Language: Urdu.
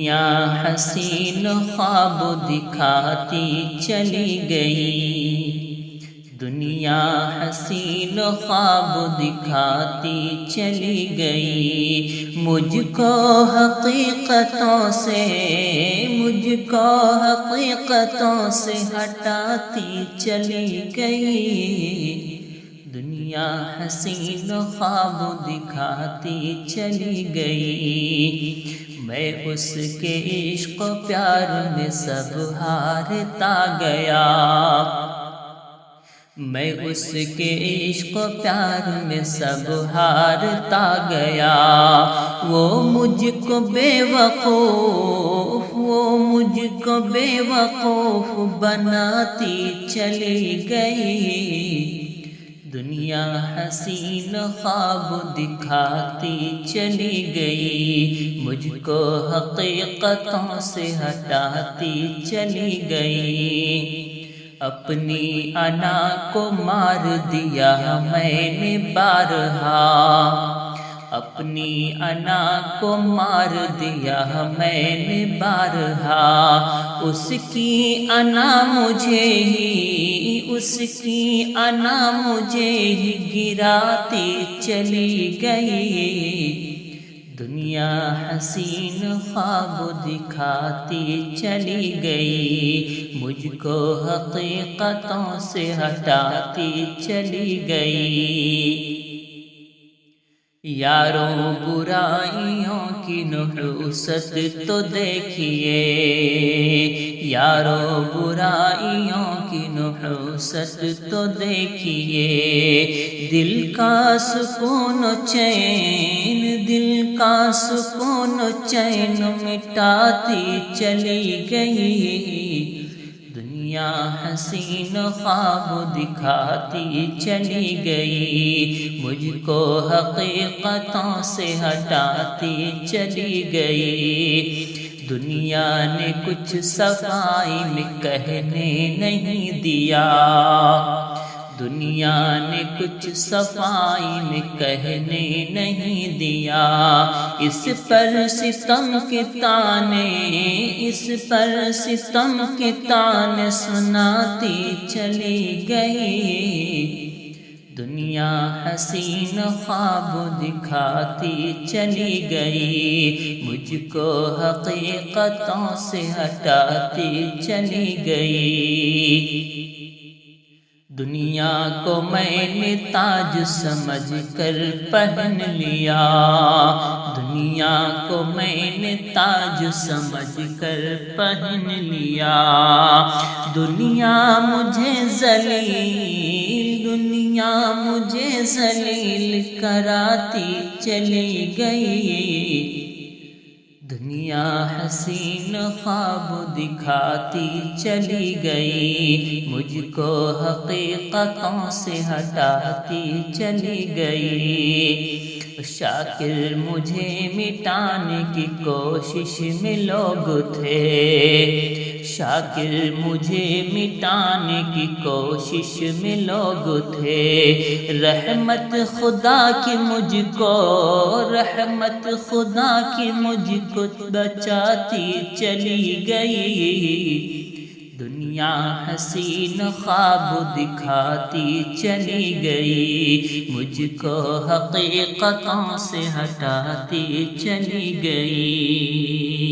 دنیا حسین خواب دکھاتی چلی گئی، دنیا حسین خواب دکھاتی چلی گئی، مجھ کو حقیقتوں سے ہٹاتی چلی گئی، دنیا حسین خواب دکھاتی چلی گئی۔ میں اس کے عشق و پیار میں سب ہارتا گیا، میں اس کے عشق و پیار میں سب ہارتا گیا، وہ مجھ کو بے وقوف بناتی چلی گئی، دنیا حسین خواب دکھاتی چلی گئی، مجھ کو حقیقتوں سے ہٹاتی چلی گئی، اپنی انا کو مار دیا میں نے بارہا، اپنی انا کو مار دیا میں نے بارہا، اس کی انا مجھے ہی گراتی چلی گئی، دنیا حسین خواب دکھاتی چلی گئی، مجھ کو حقیقتوں سے ہٹاتی چلی گئی، یاروں برائیوں کی نحوست تو دیکھیے، یاروں برائیوں کی نحوست تو دیکھیے، دل کا سکون و چین مٹاتی چلی گئی، دنیا حسین خواب دکھاتی چلی گئی، مجھ کو حقیقتوں سے ہٹاتی چلی گئی، دنیا نے کچھ صفائی میں کہنے نہیں دیا، دنیا نے کچھ صفائی میں کہنے نہیں دیا، اس پر ستم کے تانے سناتی چلی گئی، دنیا حسین خواب دکھاتی چلی گئی، مجھ کو حقیقتوں سے ہٹاتی چلی گئی، دنیا کو میں نے تاج سمجھ کر پہن لیا، دنیا کو میں نے تاج سمجھ کر پہن لیا، دنیا مجھے ذلیل کراتی چلی گئی، دنیا حسین خواب دکھاتی چلی گئی، مجھ کو حقیقتوں سے ہٹاتی چلی گئی، شاکر مجھے مٹانے کی کوشش میں لوگ تھے، شاکر مجھے مٹانے کی کوشش میں لوگ تھے، رحمت خدا کی مجھ کو بچاتی چلی گئی، دنیا حسین خواب دکھاتی چلی گئی، مجھ کو حقیقتوں سے ہٹاتی چلی گئی۔